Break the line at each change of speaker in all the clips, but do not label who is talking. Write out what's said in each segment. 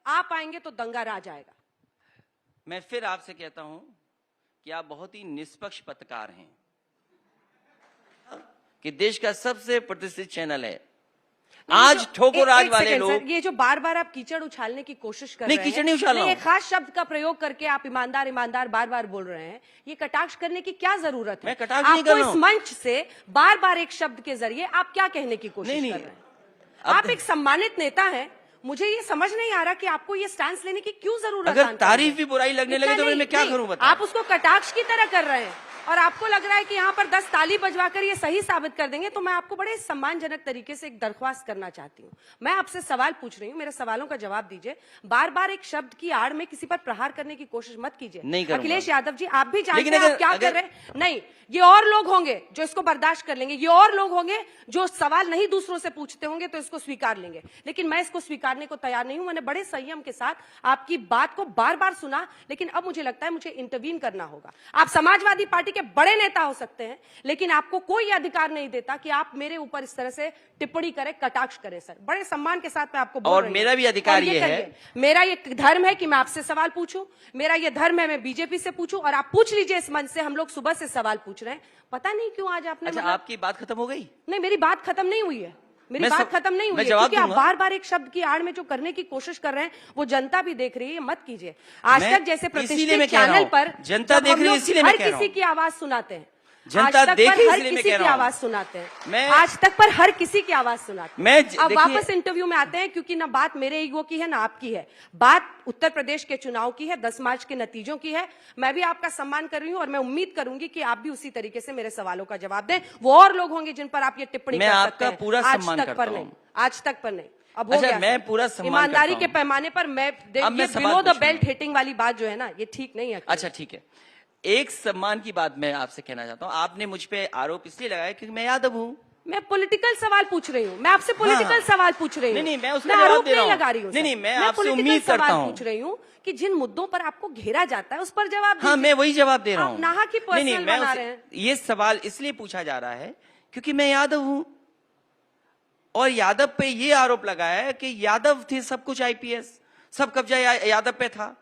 आप आएंगे तो दंगा राज आएगा।
मैं फिर आपसे कहता हूं कि आप बहुत ही निष्पक्ष पत्रकार हैं, कि देश का सबसे प्रतिष्ठित चैनल है। आज ठोको राज वाले लोग,
ये जो बार बार आप कीचड़ उछालने की कोशिश कर रहे हैं,
कीचड़ नहीं उछाल रहा हूं,
एक खास शब्द का प्रयोग करके आप ईमानदार ईमानदार बार बार बोल रहे हैं, ये कटाक्ष करने की क्या जरूरत है?
मैं कटाक्ष नहीं कर रहा हूं।
इस मंच से बार बार एक शब्द के जरिए आप क्या कहने की कोशिश कर रहे हैं? आप एक सम्मानित नेता हैं, मुझे ये समझ नहीं आ रहा कि आपको ये स्टैंड लेने की क्यों जरूरत है।
अगर तारीफ भी बुराई लगने लगे तो मैं क्या करूं बताओ?
आप उसको कटाक्ष की तरह कर रहे हैं और आपको लग रहा है कि यहाँ पर 10 ताली बजवाकर ये सही साबित कर देंगे। तो मैं आपको बड़े सम्मानजनक तरीके से एक दरख्वास्त करना चाहती हूँ। मैं आपसे सवाल पूछ रही हूँ, मेरे सवालों का जवाब दीजिए। बार बार एक शब्द की आड़ में किसी पर प्रहार करने की कोशिश मत कीजिए। अखिलेश यादव जी, आप भी जानते हैं आप क्या कर रहे हैं। नहीं, ये और लोग होंगे जो इसको बर्दाश्त कर लेंगे, ये और लोग होंगे जो सवाल नहीं दूसरों से पूछते होंगे तो इसको स्वीकार लेंगे, लेकिन मैं इसको स्वीकारने को तैयार नहीं हूं। मैंने बड़े संयम के साथ आपकी बात को बार बार सुना, लेकिन अब मुझे लगता है मुझे इंटरवीन करना होगा। आप समाजवादी पार्टी के बड़े नेता हो सकते हैं, लेकिन आपको कोई अधिकार नहीं देता कि आप मेरे ऊपर इस तरह से टिप्पणी करें, कटाक्ष करें। सर, बड़े सम्मान के साथ मैं आपको बोल रही हूं।
और मेरा भी अधिकार ये है,
मेरा ये धर्म है कि मैं आपसे सवाल पूछूं, मेरा ये धर्म है मैं बीजेपी से पूछूं, और आप पूछ लीजिए इस मंच से। हम लोग सुबह से सवाल पूछ रहे हैं, पता नहीं क्यों आज आपने।
अच्छा, आपकी बात खत्म हो गई?
नहीं, मेरी बात खत्म नहीं हुई है, मेरी बात खत्म नहीं हुई है, क्योंकि आप बार बार एक शब्द की आड़ में जो करने की कोशिश कर रहे हैं वो जनता भी देख रही है। मत कीजिए। आज तक जैसे प्रतिष्ठित चैनल पर
जनता देख रही है, इसीलिए मैं कह रहा हूं,
हर किसी की आवाज सुनाते हैं,
जनता देख रही है,
हर किसी की आवाज सुनाते हैं, आज तक पर हर किसी की आवाज सुनाते हैं। अब वापस इंटरव्यू में आते हैं, क्योंकि ना बात मेरे ईगो की है ना आपकी है, बात उत्तर प्रदेश के चुनाव की है, 10 मार्च के नतीजों की है। मैं भी आपका सम्मान कर रही हूं और मैं उम्मीद करूंगी कि आप भी उसी तरीके से मेरे सवालों का जवाब दें। वो और लोग होंगे जिन पर आप ये टिप्पणी कर सकते हैं,
पूरा सम्मान करता हूं।
आज तक पर नहीं, अब हो गया।
मैं पूरा सम्मान
ईमानदारी के पैमाने पर मैं बिलो द बेल्ट हिटिंग वाली बात जो है ना, ये ठीक नहीं है।
अच्छा ठीक है, एक सम्मान की बात मैं आपसे कहना चाहता हूं। आपने मुझ पे आरोप इसलिए लगाया क्योंकि मैं यादव हूं।
मैं पॉलिटिकल सवाल पूछ रही हूँ, मैं आपसे पॉलिटिकल सवाल पूछ रही हूँ।
नहीं, मैं उसका जवाब दे रहा हूं।
लगा रही हूँ।
नहीं, मैं आपसे उम्मीद करता हूं।
पूछ रही हूँ कि जिन मुद्दों पर आपको घेरा जाता है उस पर जवाब दीजिए।
हाँ, मैं वही जवाब दे रहा हूँ।
नाहा की पर्सनल बना रहे हैं।
ये सवाल इसलिए पूछा जा रहा है क्योंकि मैं यादव हूं और यादव पे ये आरोप लगाया है कि यादव थे सब कुछ, आईपीएस सब कब्जा यादव पे था।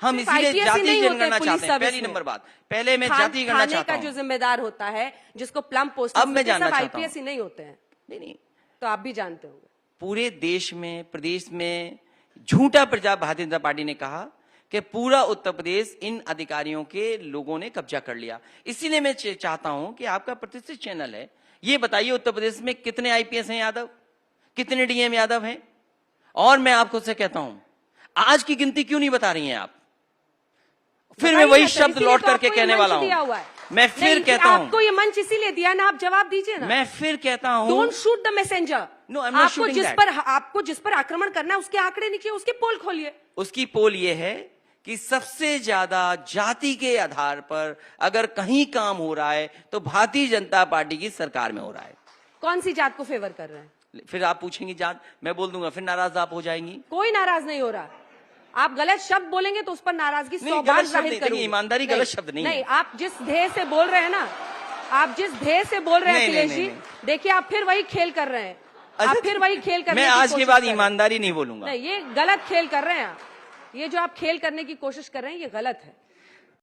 हम इसीलिए जाति जनगणना चाहते हैं। पहली नंबर बात, पहले मैं जाति गणना चाहता हूं।
जो जिम्मेदार होता है, जिसको प्लम पोस्ट,
अब मैं जानना चाहता हूं,
आईपीएस ही नहीं होते हैं।
नहीं,
तो आप भी जानते होंगे।
पूरे देश में, प्रदेश में झूठा प्रचार भारतीय जनता पार्टी ने कहा कि पूरा उत्तर प्रदेश इन अधिकारियों के लोगों ने कब्जा कर लिया। इसीलिए मैं चाहता हूं कि आपका प्रतिष्ठित चैनल है, ये बताइए उत्तर प्रदेश में कितने आईपीएस हैं यादव, कितने डीएम यादव हैं? और मैं आपको से कहता हूं, आज की गिनती क्यों नहीं बता रही हैं आप? फिर मैं वही शब्द लौट करके कहने वाला हूं। मैं फिर कहता हूं,
आपको ये मंच इसीलिए दिया ना, आप जवाब दीजिए ना।
मैं फिर कहता हूं,
don't shoot the messenger.
No, I am not shooting that.
आपको जिस पर आक्रमण करना है उसके आंकड़े नीचे, उसकी पोल खोलिए।
उसकी पोल ये है कि सबसे ज्यादा जाति के आधार पर अगर कहीं काम हो रहा है तो भारतीय जनता पार्टी की सरकार में हो रहा है।
कौन सी जात को फेवर कर रहे हैं?
फिर आप पूछेंगी जात, मैं बोल दूंगा, फिर नाराज आप हो जाएंगी।
कोई नाराज नहीं हो रहा। आप गलत शब्द बोलेंगे तो उस पर नाराजगी 100 बार जाहिर करूंगी।
ईमानदारी गलत शब्द नहीं है।
आप जिस ध्येय से बोल रहे हैं ना, आप जिस ध्येय से बोल रहे हैं अखिलेश जी, देखिए आप फिर वही खेल कर रहे हैं। आप फिर वही खेल कर रहे हैं।
मैं आज के बाद ईमानदारी नहीं बोलूंगा।
नहीं, ये गलत खेल कर रहे हैं आप। ये जो आप खेल करने की कोशिश कर रहे हैं ये गलत है।